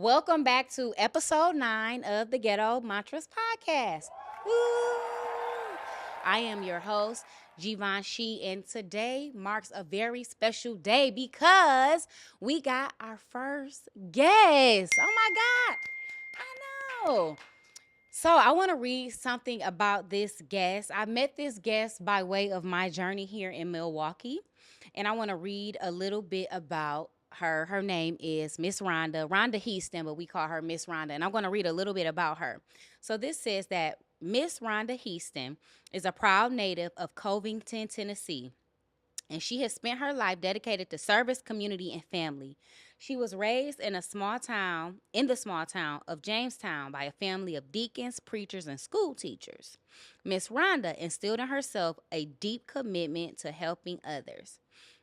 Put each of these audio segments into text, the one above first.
Welcome back to episode 9 of the Ghetto Mantras Podcast. Woo! I am your host, Gevonchai, and today marks a very special day because we got our first guest. Oh my God! I know. So I want to read something about this guest. I met this guest by way of my journey here in Milwaukee, and I want to read a little bit about her. Her name is Miss Rhonda Heaston, but we call her Miss Rhonda, and I'm going to read a little bit about her. So this says that Miss Rhonda Heaston is a proud native of Covington, Tennessee, and she has spent her life dedicated to service, community, and family. She was raised in the small town of Jamestown by a family of deacons, preachers, and school teachers. Miss Rhonda instilled in herself a deep commitment to helping others.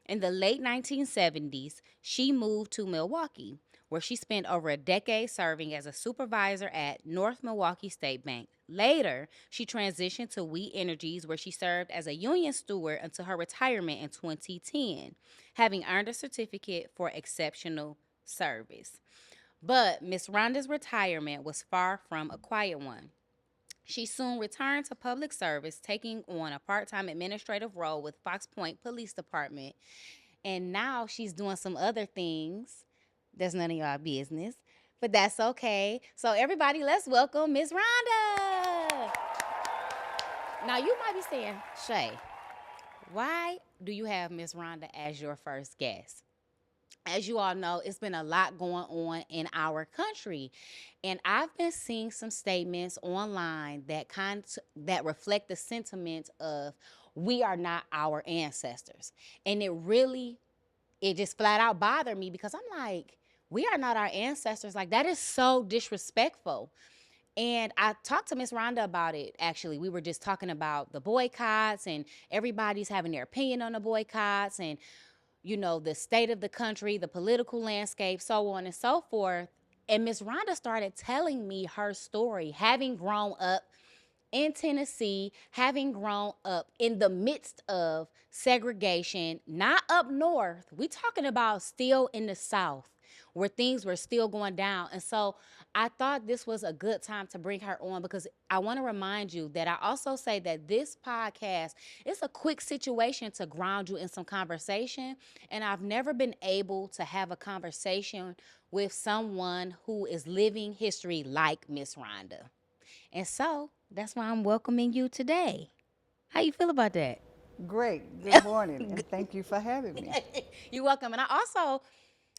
In the late 1970s, she moved to Milwaukee, where she spent over a decade serving as a supervisor at North Milwaukee State Bank. Later, she transitioned to We Energies, where she served as a union steward until her retirement in 2010, having earned a certificate for exceptional service. But Miss Rhonda's retirement was far from a quiet one. She soon returned to public service, taking on a part-time administrative role with Fox Point Police Department. And now she's doing some other things. That's none of y'all business, but that's okay. So everybody, let's welcome Miss Rhonda. Now you might be saying, Shay, why do you have Miss Rhonda as your first guest? As you all know, it's been a lot going on in our country, and I've been seeing some statements online that reflect the sentiment of we are not our ancestors, and it just flat out bothered me because I'm like, we are not our ancestors. Like, that is so disrespectful. And I talked to Miss Rhonda about it, actually. We were just talking about the boycotts, and everybody's having their opinion on the boycotts, and the state of the country, the political landscape, so on and so forth. And Miss Rhonda started telling me her story, having grown up in Tennessee, having grown up in the midst of segregation, not up north. We talking about still in the South where things were still going down. And so I thought this was a good time to bring her on because I want to remind you that I also say that this podcast is a quick situation to ground you in some conversation. And I've never been able to have a conversation with someone who is living history like Miss Rhonda. And so that's why I'm welcoming you today. How you feel about that? Great. Good morning, and thank you for having me. You're welcome. And I also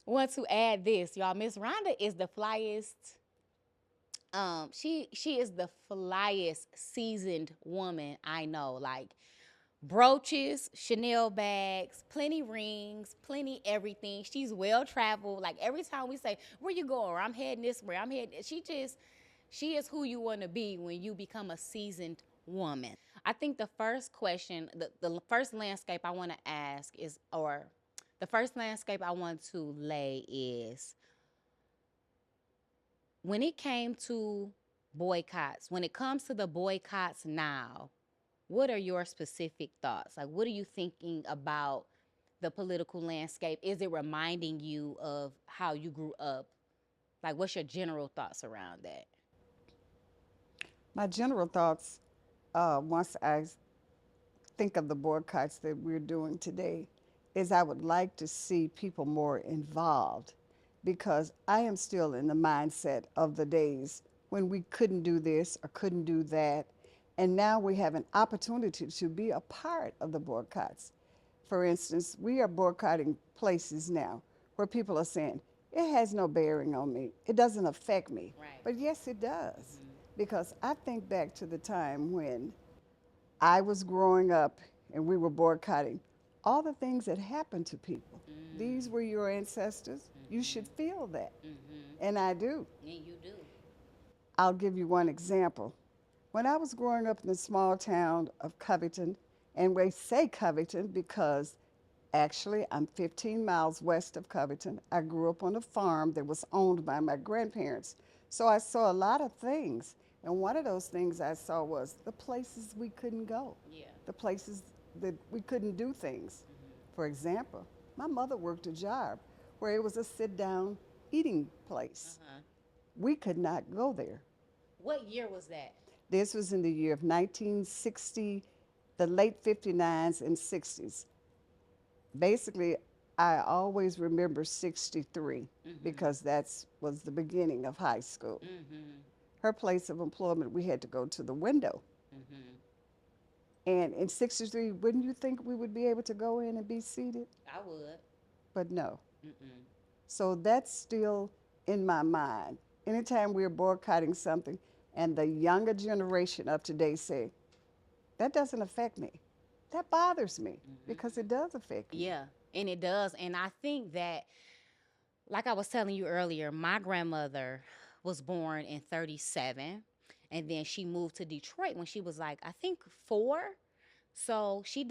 want to add this, y'all. Miss Rhonda is the flyest. She is the flyest seasoned woman I know. Like brooches, Chanel bags, plenty rings, plenty everything. She's well traveled. Like every time we say, "Where you going?" Or "I'm heading this way," I'm heading. She is who you want to be when you become a seasoned woman. I think the first question, the first landscape I want to ask is, or the first landscape I want to lay is when it came to boycotts, when it comes to the boycotts now, what are your specific thoughts? Like, what are you thinking about the political landscape? Is it reminding you of how you grew up? Like, what's your general thoughts around that? My general thoughts, once I think of the boycotts that we're doing today, is I would like to see people more involved because I am still in the mindset of the days when we couldn't do this or couldn't do that. And now we have an opportunity to be a part of the boycotts. For instance, we are boycotting places now where people are saying, it has no bearing on me. It doesn't affect me. Right. But yes, it does. Because I think back to the time when I was growing up and we were boycotting all the things that happened to people. These were your ancestors. You should feel that. And I do. Yeah, you do. I'll give you one example. When I was growing up in the small town of Covington, and we say Covington because actually I'm 15 miles west of Covington. I grew up on a farm that was owned by my grandparents. So I saw a lot of things. And one of those things I saw was the places we couldn't go, Yeah. the places that we couldn't do things. For example, my mother worked a job where it was a sit down eating place. Uh-huh. We could not go there. What year was that? This was in the year of 1960, the late 59s and 60s. Basically, I always remember 63 Mm-hmm. because that was the beginning of high school. Mm-hmm. Her place of employment, we had to go to the window. Mm-hmm. And in 63, wouldn't you think we would be able to go in and be seated? I would. But no. Mm-mm. So that's still in my mind. Anytime we're boycotting something and the younger generation of today say, that doesn't affect me, that bothers me Mm-hmm. because it does affect me. Yeah, and it does. And I think that, like I was telling you earlier, my grandmother was born in 37, and then she moved to Detroit when she was like, I think 4. So she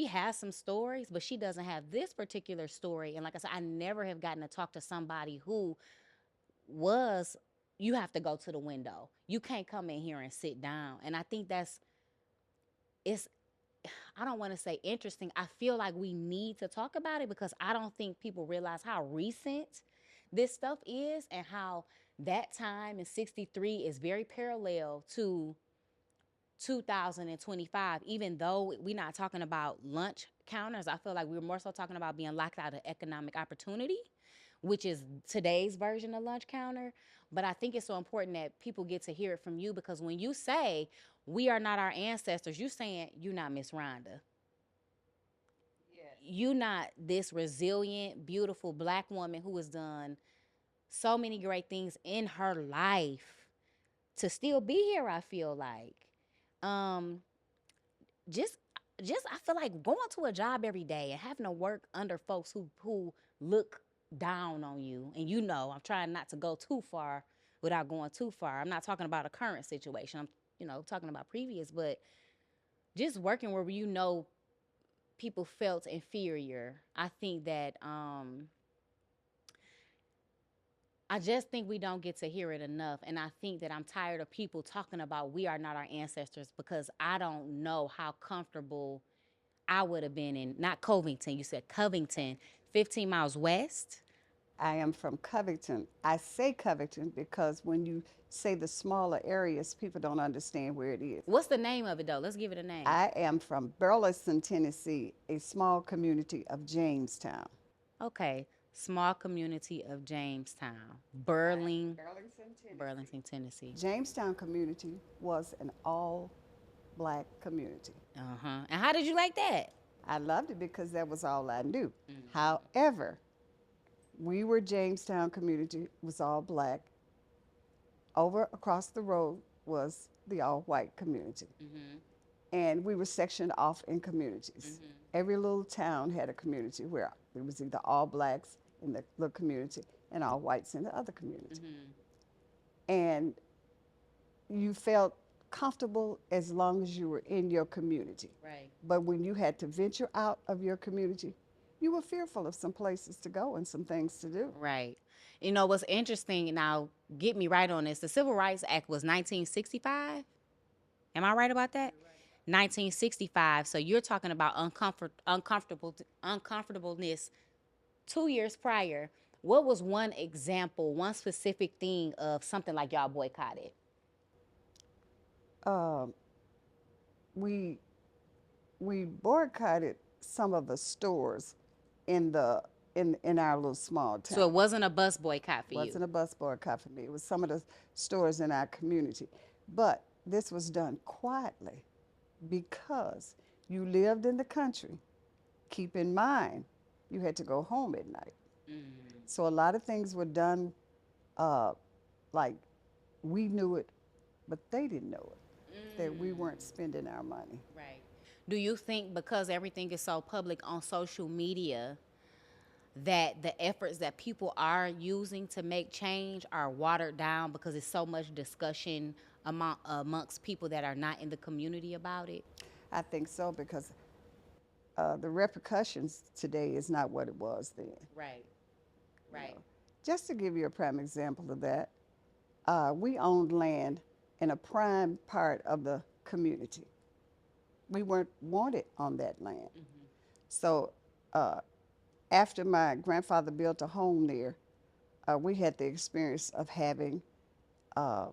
has some stories, but she doesn't have this particular story. And like I said, I never have gotten to talk to somebody who was, you have to go to the window. You can't come in here and sit down. And I think it's, I don't want to say interesting. I feel like we need to talk about it because I don't think people realize how recent this stuff is and how that time in 63 is very parallel to 2025. Even though we're not talking about lunch counters, I feel like we're more so talking about being locked out of economic opportunity, which is today's version of lunch counter. But I think it's so important that people get to hear it from you because when you say we are not our ancestors, you saying you're not Miss Rhonda. You not this resilient, beautiful black woman who has done so many great things in her life to still be here. I feel like, um, just, I feel like going to a job every day and having to work under folks who look down on you. And I'm trying not to go too far without going too far. I'm not talking about a current situation. I'm talking about previous, but just working where people felt inferior. I think that I just think we don't get to hear it enough. And I think that I'm tired of people talking about we are not our ancestors because I don't know how comfortable I would have been in, not Covington, you said Covington, 15 miles west. I am from Covington. I say Covington because when you say the smaller areas, people don't understand where it is. What's the name of it though? Let's give it a name. I am from Burleson, Tennessee, a small community of Jamestown. Okay, small community of Jamestown, Burlington, Tennessee. Jamestown community was an all black community. Uh-huh. And how did you like that? I loved it because that was all I knew. Mm-hmm. However, we were Jamestown community, was all black. Over across the road was the all white community. Mm-hmm. And we were sectioned off in communities. Mm-hmm. Every little town had a community where it was either all blacks in the little community and all whites in the other community. Mm-hmm. And you felt comfortable as long as you were in your community. Right. But when you had to venture out of your community, you were fearful of some places to go and some things to do. Right. What's interesting, now get me right on this. The Civil Rights Act was 1965. Am I right about that? 1965. So you're talking about uncomfortableness 2 years prior. What was one example, one specific thing of something like y'all boycotted? Um, we we boycotted some of the stores in the in our little small So town. it wasn't a bus boycott for you. Wasn't a bus boycott for me. It was some of the stores in our community. But this was done quietly because you lived in the country. Keep in mind, you had to go home at night. Mm, So a lot of things were done uh, like we knew it, but they didn't know it, that we weren't mm. spending our money. Right. Do you think because everything is so public on social media that the efforts that people are using to make change are watered down because there's so much discussion amongst people that are not in the community about it? I think so because the repercussions today is not what it was then. Right. You Right. know, just to give you a prime example of that, we owned land in a prime part of the community. We weren't wanted on that land. Mm-hmm. So after my grandfather built a home there, we had the experience of having uh,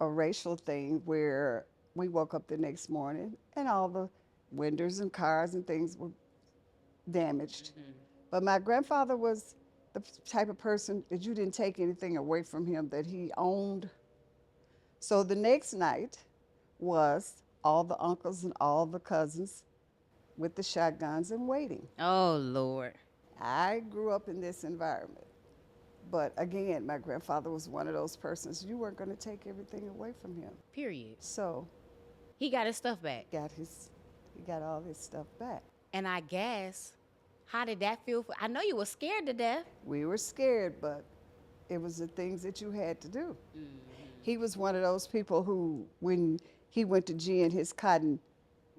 a racial thing where we woke up the next morning and all the windows and cars and things were damaged. But my grandfather was the type of person that you didn't take anything away from him that he owned. So the next night was all the uncles and all the cousins with the shotguns and waiting. Oh, Lord. I grew up in this environment. But again, my grandfather was one of those persons, you weren't going to take everything away from him. Period. So He got his stuff back. he got all his stuff back. And I guess, how did that feel? I know you were scared to death. We were scared, but it was the things that you had to do. He was one of those people who, when he went to gin his cotton,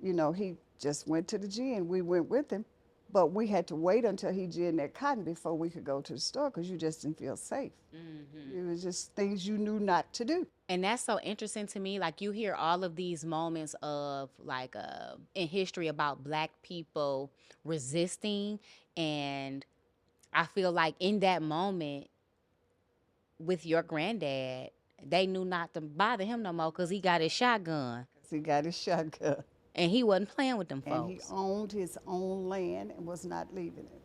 he just went to the gin. We went with him, but we had to wait until he gin that cotton before we could go to the store because you just didn't feel safe. It was just things you knew not to do. And that's so interesting to me. Like, you hear all of these moments of, like, in history about Black people resisting. And I feel like in that moment with your granddad, they knew not to bother him no more because he got his shotgun. He got his shotgun. And he wasn't playing with them And he folks. owned his own land and was not leaving it.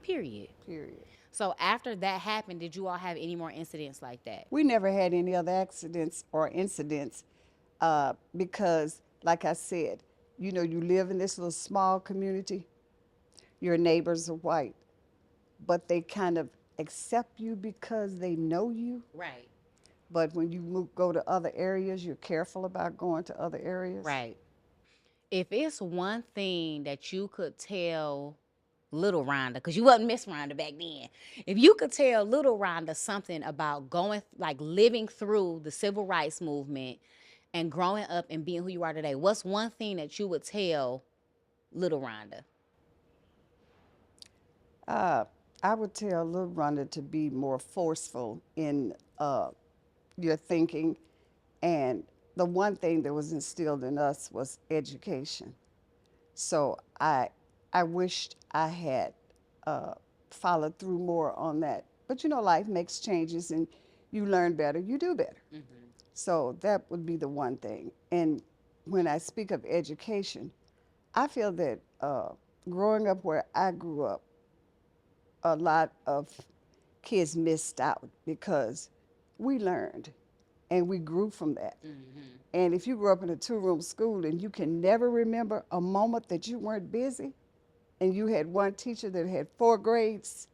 Period. Period. So after that happened, did you all have any more incidents like that? We never had any other accidents or incidents because, like I said, you live in this little small community. Your neighbors are white, but they kind of accept you because they know you. Right. But when you go to other areas, you're careful about going to other areas. Right. If it's one thing that you could tell little Rhonda, because you wasn't Miss Rhonda back then, if you could tell little Rhonda something about living through the civil rights movement and growing up and being who you are today, what's one thing that you would tell little Rhonda? I would tell little Rhonda to be more forceful in your thinking. And the one thing that was instilled in us was education. So I wished I had followed through more on that. But life makes changes and you learn better, you do better. So that would be the one thing. And when I speak of education, I feel that growing up where I grew up, a lot of kids missed out because we learned and we grew from that. And if you grew up in a two-room school and you can never remember a moment that you weren't busy, and you had one teacher that had 4 grades,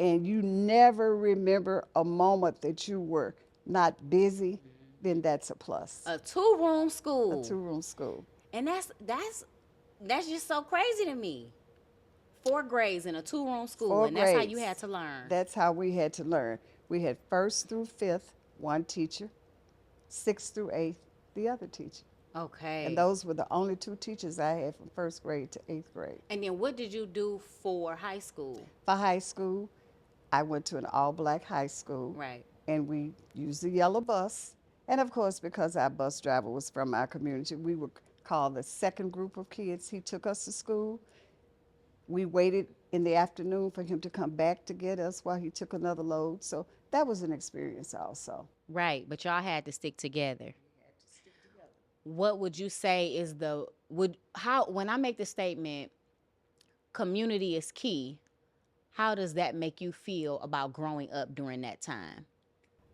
and you never remember a moment that you were not busy, then that's a plus. A two-room school. A two-room school. And that's just so crazy to me. 4 grades in a two-room school, 4 and that's how grades. you had to learn. That's how we had to learn. We had 1st through 5th, one teacher, 6th through 8th, the other teacher. Okay. And those were the only 2 teachers I had from 1st grade to 8th grade. And then what did you do for high school? For high school, I went to an all-black high school. Right. And we used the yellow bus. And of course, because our bus driver was from our community, we were called the second group of kids. He took us to school. We waited in the afternoon for him to come back to get us while he took another load. So that was an experience also. Right, but y'all had to stick together. What would you say is when I make the statement, community is key, how does that make you feel about growing up during that time?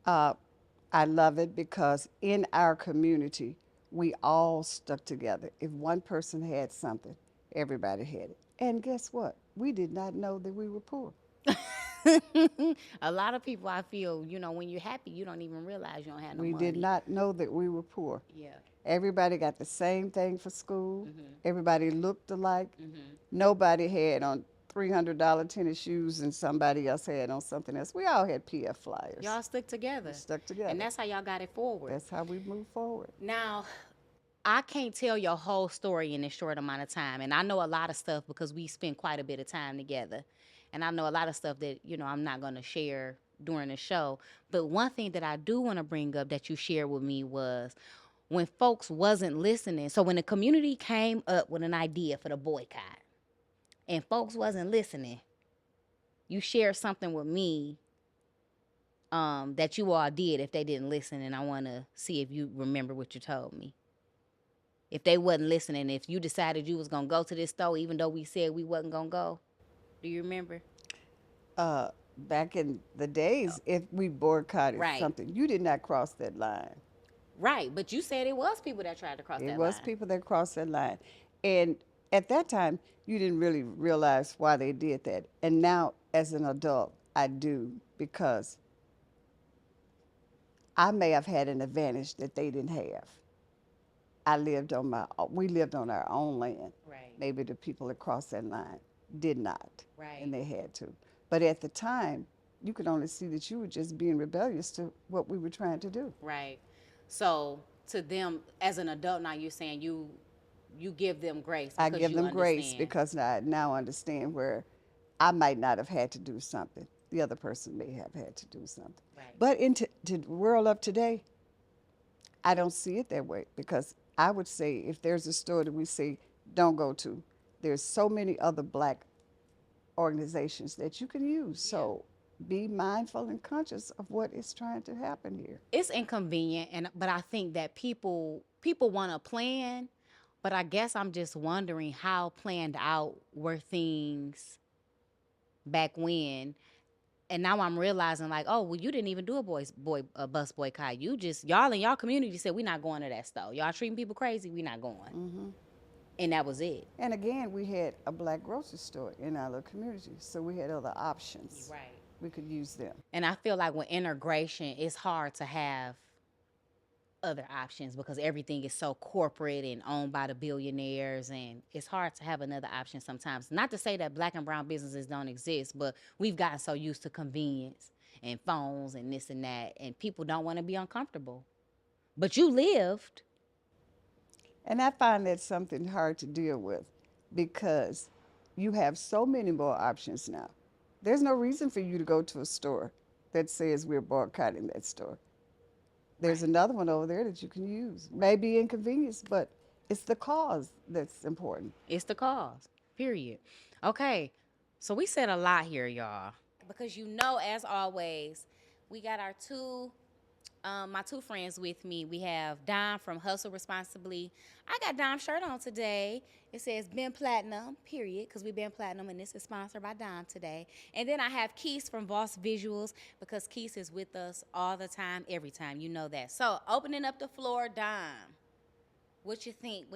I love it because in our community, we all stuck together. If one person had something, everybody had it. And guess what? We did not know that we were poor. A lot of people, I feel, when you're happy, you don't even realize you don't have no We money. did not know that we were poor. Yeah. Everybody got the same thing for school. Everybody looked alike. Nobody had on $300 tennis shoes and somebody else had on something else. We all had PF flyers. Y'all stuck together. We stuck together. And that's how y'all got it forward. That's how we moved forward. Now, I can't tell your whole story in this short amount of time. And I know a lot of stuff because we spent quite a bit of time together. And I know a lot of stuff that, I'm not going to share during the show. But one thing that I do want to bring up that you shared with me was when folks wasn't listening. So when the community came up with an idea for the boycott, and folks wasn't listening, you shared something with me that you all did if they didn't listen, and I want to see if you remember what you told me. If they wasn't listening, if you decided you was going to go to this store even though we said we wasn't going to go. Do you remember? Back in the days, if we boycotted Right. something, you did not cross that line. Right, but you said it was people that tried to cross It that was line. people that crossed that line. And at that time, you didn't really realize why they did that. And now, as an adult, I do, because I may have had an advantage that they didn't have. We lived on our own land. Right. Maybe the people that crossed that line did not, Right. and they had to. But at the time, you could only see that you were just being rebellious to what we were trying to do. Right. So to them, as an adult now, you're saying you give them grace I because give you them grace understand. because I now understand where I might not have had to do something. The other person may have had to do something. Right. But in the world of today, I don't see it that way, because I would say if there's a store that we say don't go to, there's so many other black organizations that you can use. So be mindful and conscious of what is trying to happen here. It's inconvenient, but I think that people want to plan, but I guess I'm just wondering how planned out were things back when. And now I'm realizing, like, oh, well, you didn't even do a bus boycott. You just, y'all in y'all community said, we're not going to that store. Y'all treating people crazy, we're not going. Mm-hmm. And that was it. And again, we had a black grocery store in our little community, so we had other options. Right. We could use them. And I feel like with integration, it's hard to have other options because everything is so corporate and owned by the billionaires, and it's hard to have another option sometimes. Not to say that black and brown businesses don't exist, but we've gotten so used to convenience and phones and this and that, and people don't want to be uncomfortable. But you lived. And I find that something hard to deal with, because you have so many more options now. There's no reason for you to go to a store that says we're boycotting that store. There's another one over there that you can use. Maybe inconvenience, but it's the cause that's important. It's the cause, period. Okay, so we said a lot here, y'all. Because as always, we got our my two friends with me. We have Dom from Hustle Responsibly. I got Dom's shirt on today. It says been platinum, period, because we've been platinum, and this is sponsored by Dom today. And then I have Keith from Voss Visuals, because Keith is with us all the time, every time. You know that. So opening up the floor, Dom. What you think?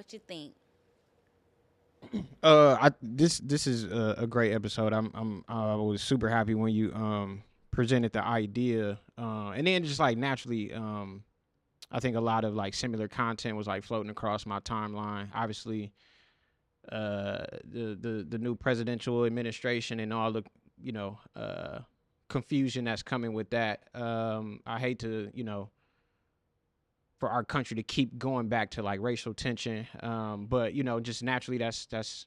This is a great episode. I was super happy when you presented the idea, and then just like naturally, I think a lot of like similar content was like floating across my timeline. Obviously, the new presidential administration and all the confusion that's coming with that. I hate to for our country to keep going back to like racial tension, but just naturally that's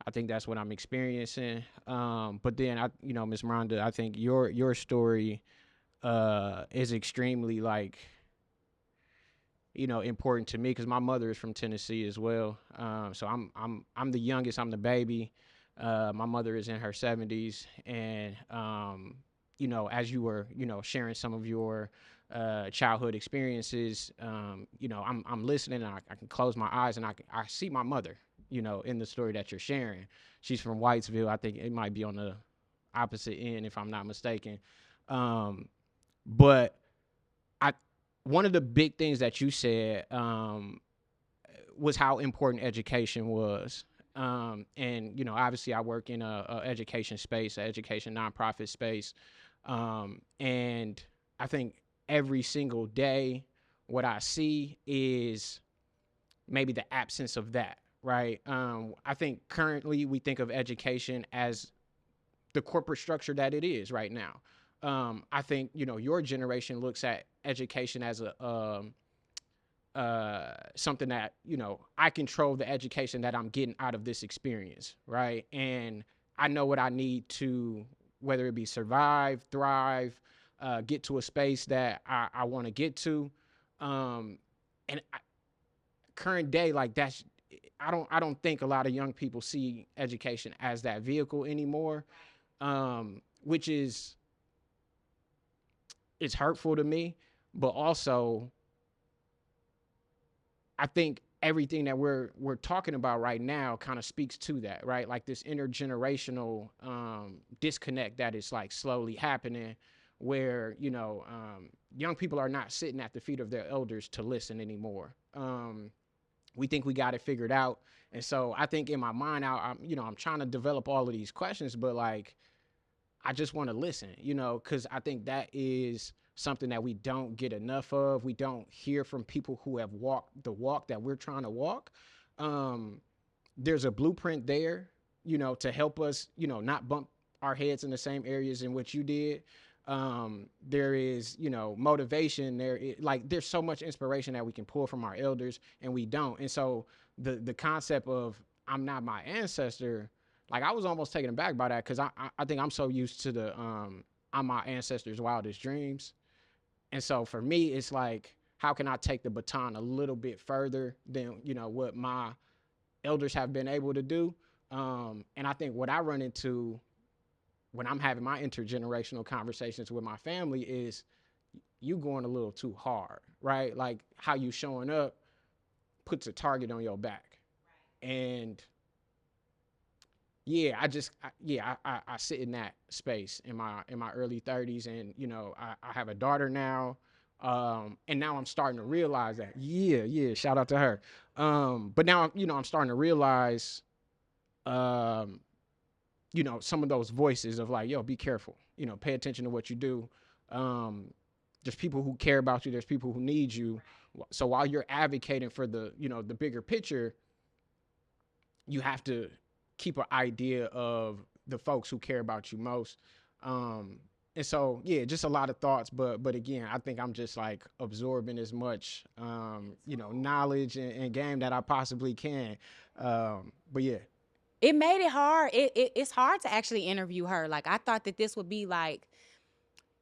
I think that's what I'm experiencing. But then Miss Rhonda, I think your story is extremely like important to me, because my mother is from Tennessee as well. So I'm the youngest. I'm the baby. My mother is in her 70s, and as you were sharing some of your childhood experiences, I'm listening, and I can close my eyes and I see my mother, in the story that you're sharing. She's from Whitesville. I think it might be on the opposite end, if I'm not mistaken. But one of the big things that you said was how important education was. And obviously I work in a education space, an education nonprofit space. And I think every single day what I see is maybe the absence of that, right? I think currently we think of education as the corporate structure that it is right now. I think, your generation looks at education as something that, I control the education that I'm getting out of this experience, right? And I know what I need to, whether it be survive, thrive, get to a space that I want to get to. And current day, like I don't think a lot of young people see education as that vehicle anymore, which is, it's hurtful to me, but also I think everything that we're talking about right now kind of speaks to that, right? Like this intergenerational disconnect that is like slowly happening, where young people are not sitting at the feet of their elders to listen anymore. We think we got it figured out, and so I think in my mind, I'm trying to develop all of these questions, but like I just want to listen, because I think that is something that we don't get enough of. We don't hear from people who have walked the walk that we're trying to walk. There's a blueprint there, to help us, not bump our heads in the same areas in which you did. There is, motivation there. There's so much inspiration that we can pull from our elders, and we don't. And so the concept of I'm not my ancestor, like I was almost taken aback by that, because I think I'm so used to the I'm my ancestors' wildest dreams. And so for me, it's like, how can I take the baton a little bit further than, what my elders have been able to do? And I think what I run into when I'm having my intergenerational conversations with my family is you going a little too hard, right? Like how you showing up puts a target on your back. And yeah, I sit in that space in my early 30s, and I have a daughter now, and now I'm starting to realize that. Yeah, shout out to her. But now I'm starting to realize, some of those voices of like, yo, be careful, pay attention to what you do. There's people who care about you. There's people who need you. So while you're advocating for the the bigger picture, you have to keep an idea of the folks who care about you most. And so, yeah, just a lot of thoughts, but again, I think I'm just like absorbing as much, knowledge and game that I possibly can. But yeah. It made it hard. It's hard to actually interview her. Like, I thought that this would be like,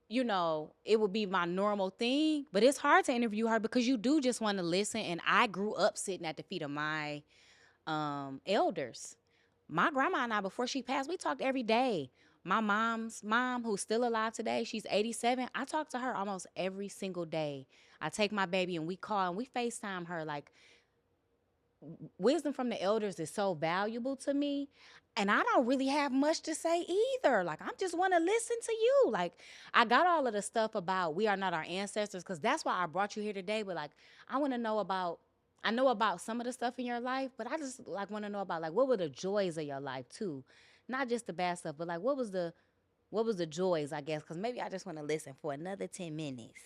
it would be my normal thing, but it's hard to interview her because you do just want to listen. And I grew up sitting at the feet of my elders. My grandma and I, before she passed, we talked every day. My mom's mom, who's still alive today, she's 87. I talk to her almost every single day. I take my baby and we call and we FaceTime her. Like, wisdom from the elders is so valuable to me. And I don't really have much to say either. Like, I just want to listen to you. Like, I got all of the stuff about we are not our ancestors, because that's why I brought you here today. But like, I want to know about, I know about some of the stuff in your life, but I just like want to know about like what were the joys of your life too, not just the bad stuff, but like what was the joys, I guess, because maybe I just want to listen for another 10 minutes.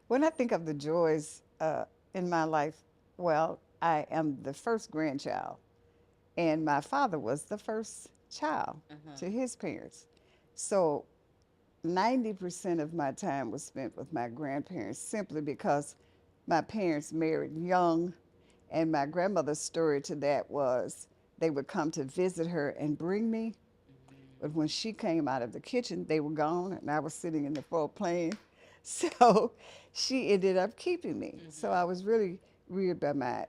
When I think of the joys in my life, well, I am the first grandchild, and my father was the first child to his parents. So 90% of my time was spent with my grandparents, simply because my parents married young, and my grandmother's story to that was they would come to visit her and bring me. But when she came out of the kitchen, they were gone, and I was sitting in the floor playing. So she ended up keeping me. So I was really reared by my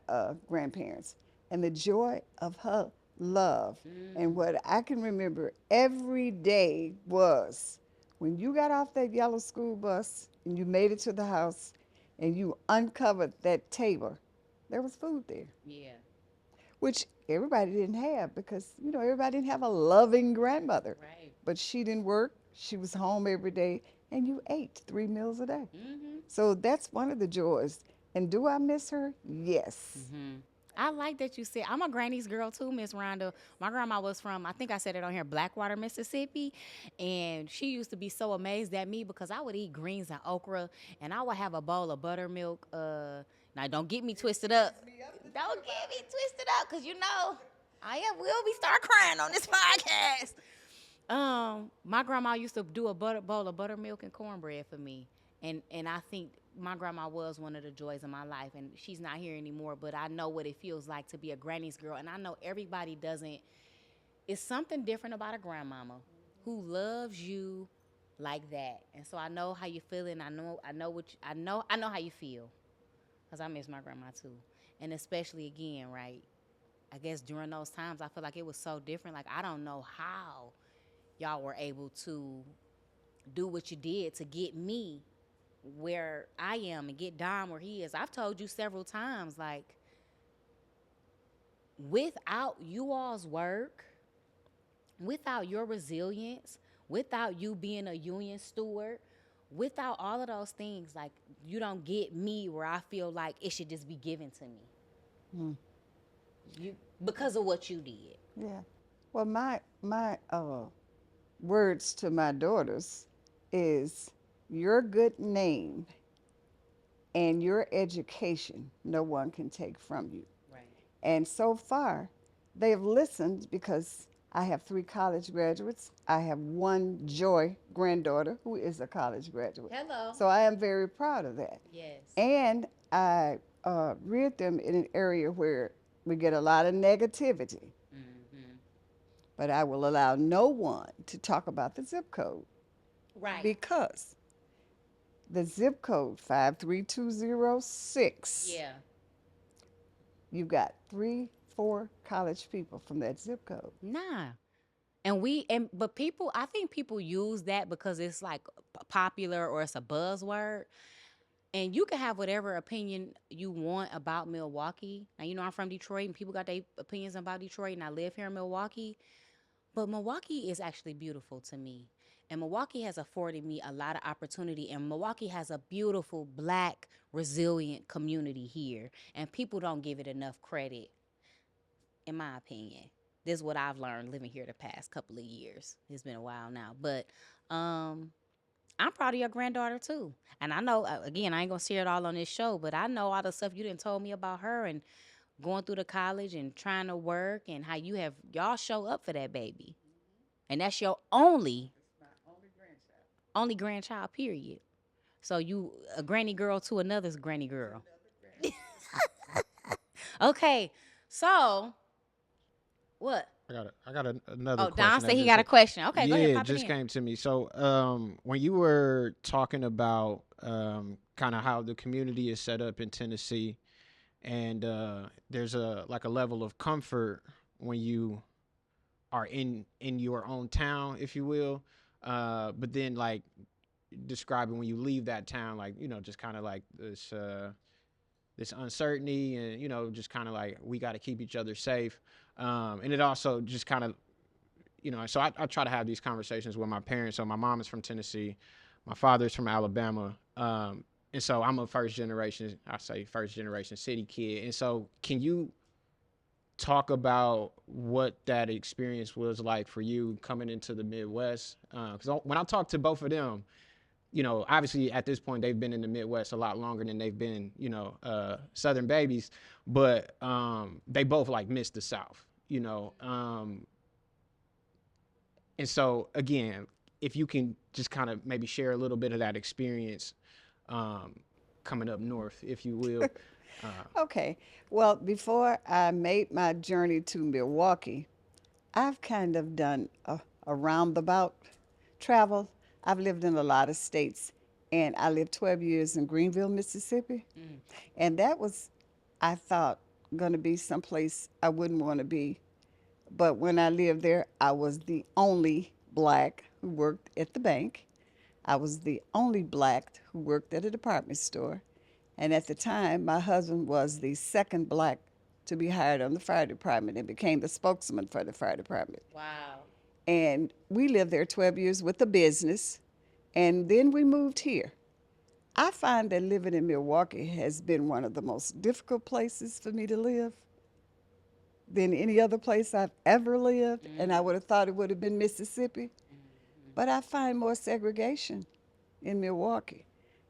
grandparents. And the joy of her love, and what I can remember every day was when you got off that yellow school bus and you made it to the house and you uncovered that table, there was food there. Yeah. Which everybody didn't have, because, everybody didn't have a loving grandmother. Right. But she didn't work. She was home every day, and you ate 3 meals a day. Mm-hmm. So that's one of the joys. And do I miss her? Yes. Mm-hmm. I like that you said, I'm a granny's girl too, Miss Rhonda. My grandma was from, I think I said it on here, Blackwater, Mississippi. And she used to be so amazed at me because I would eat greens and okra, and I would have a bowl of buttermilk. Now, don't get me twisted up. Don't get me twisted up, because we'll be start crying on this podcast. My grandma used to do a bowl of buttermilk and cornbread for me. And I think my grandma was one of the joys of my life, and she's not here anymore, but I know what it feels like to be a granny's girl. And I know everybody doesn't. It's something different about a grandmama who loves you like that. And so I know how you feel, and I know how you feel, because I miss my grandma too. And especially again, right? I guess during those times, I feel like it was so different. Like, I don't know how y'all were able to do what you did to get me where I am and get Dom where he is. I've told you several times, like, without you all's work, without your resilience, without you being a union steward, without all of those things, like, you don't get me where I feel like it should just be given to me. You, because of what you did. Yeah. Well, my words to my daughters is your good name and your education no one can take from you. Right. And so far, they have listened because I have 3 college graduates. I have 1 Joy granddaughter who is a college graduate. Hello. So I am very proud of that. Yes. And I reared them in an area where we get a lot of negativity. But I will allow no one to talk about the zip code. Right. Because the zip code 53206. Yeah. You've got 3-4 college people from that zip code. Nah. But people, I think people use that because it's like popular or it's a buzzword. And you can have whatever opinion you want about Milwaukee. Now, you know, I'm from Detroit and people got their opinions about Detroit, and I live here in Milwaukee. But Milwaukee is actually beautiful to me. And Milwaukee has afforded me a lot of opportunity. And Milwaukee has a beautiful, Black, resilient community here. And people don't give it enough credit, in my opinion. This is what I've learned living here the past couple of years. It's been a while now. But I'm proud of your granddaughter, too. And I know, again, I ain't going to share it all on this show, but I know all the stuff you done told me about her and going through the college and trying to work and how y'all show up for that baby. And that's your only grandchild, period. So you a granny girl to another's granny girl. Okay, so what? I got another question. Don said he got a question. Okay, go ahead. Yeah, Pop it just it in. came to me. So, when you were talking about kind of how the community is set up in Tennessee, and there's a level of comfort when you are in your own town, if you will, but then like describing when you leave that town, like, you know, just kind of like this uncertainty, and, you know, just kind of like we got to keep each other safe, and it also just kind of, you know, so I try to have these conversations with my parents. So my mom is from Tennessee, my father's from Alabama, and so I'm a first generation city kid. And so can you talk about what that experience was like for you coming into the Midwest? Because when I talk to both of them, you know, obviously at this point they've been in the Midwest a lot longer than they've been, you know, Southern babies, but they both like miss the South, you know. And so again, if you can just kind of maybe share a little bit of that experience coming up north, if you will. Okay. Well, before I made my journey to Milwaukee, I've kind of done a roundabout travel. I've lived in a lot of states, and I lived 12 years in Greenville, Mississippi. And that was, I thought, going to be someplace I wouldn't want to be. But when I lived there, I was the only Black who worked at the bank. I was the only Black who worked at a department store. And at the time, my husband was the second Black to be hired on the fire department and became the spokesman for the fire department. Wow. And we lived there 12 years with the business, and then we moved here. I find that living in Milwaukee has been one of the most difficult places for me to live than any other place I've ever lived, and I would have thought it would have been Mississippi. But I find more segregation in Milwaukee.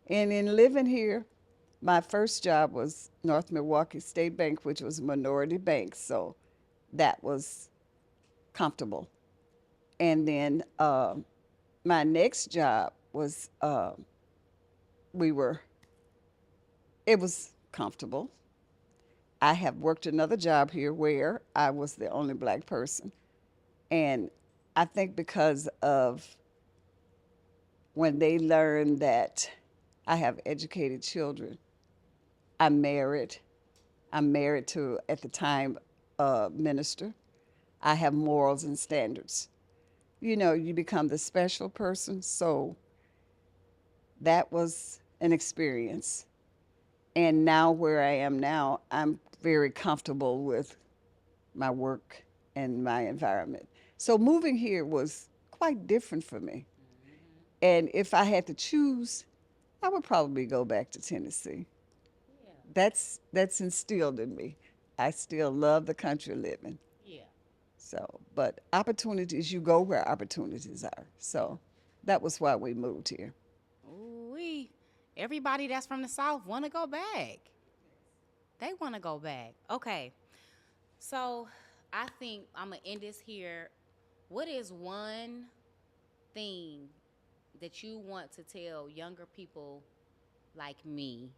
And in living here, my first job was North Milwaukee State Bank, which was a minority bank, so that was comfortable. And then my next job was, it was comfortable. I have worked another job here where I was the only Black person. And I think because of when they learned that I have educated children, I'm married, I'm married to, at the time, a minister. I have morals and standards. You know, you become the special person. So that was an experience. And now, where I am now, I'm very comfortable with my work and my environment. So moving here was quite different for me. And if I had to choose, I would probably go back to Tennessee. Yeah. That's instilled in me. I still love the country living. Yeah. So, but opportunities, you go where opportunities are. So that was why we moved here. Ooh wee. Everybody that's from the South want to go back. They want to go back. Okay. So I think I'm going to end this here. What is one thing that you want to tell younger people like me,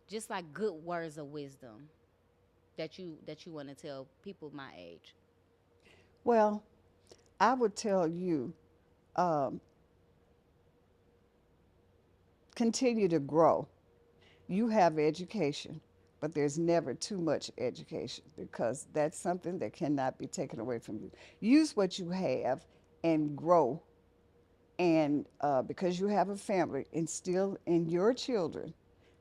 just like good words of wisdom that you want to tell people my age? Well, I would tell you, um, continue to grow. You have education, but there's never too much education because that's something that cannot be taken away from you. Use what you have and grow. And because you have a family, instill in your children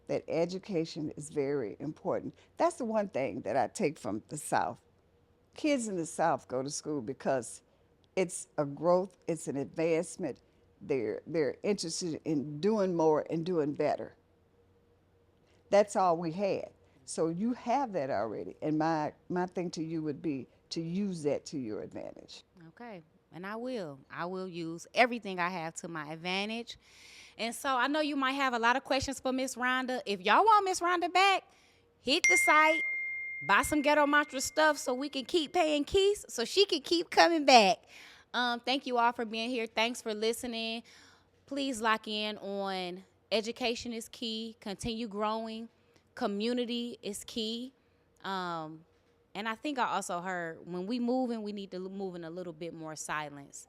that education is very important. That's the one thing that I take from the South. Kids in the South go to school because it's a growth, it's an advancement. They're interested in doing more and doing better. That's all we had. So you have that already. And my thing to you would be to use that to your advantage. Okay. And I will. I will use everything I have to my advantage. And so I know you might have a lot of questions for Miss Rhonda. If y'all want Miss Rhonda back, hit the site, buy some Ghetto Mantras stuff so we can keep paying Keys so she can keep coming back. Thank you all for being here. Thanks for listening. Please lock in on education is key. Continue growing. Community is key. Um, and I think I also heard when we moving, we need to move in a little bit more silence.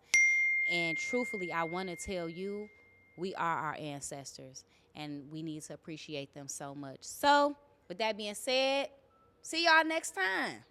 And truthfully, I want to tell you, we are our ancestors, and we need to appreciate them so much. So, with that being said, see y'all next time.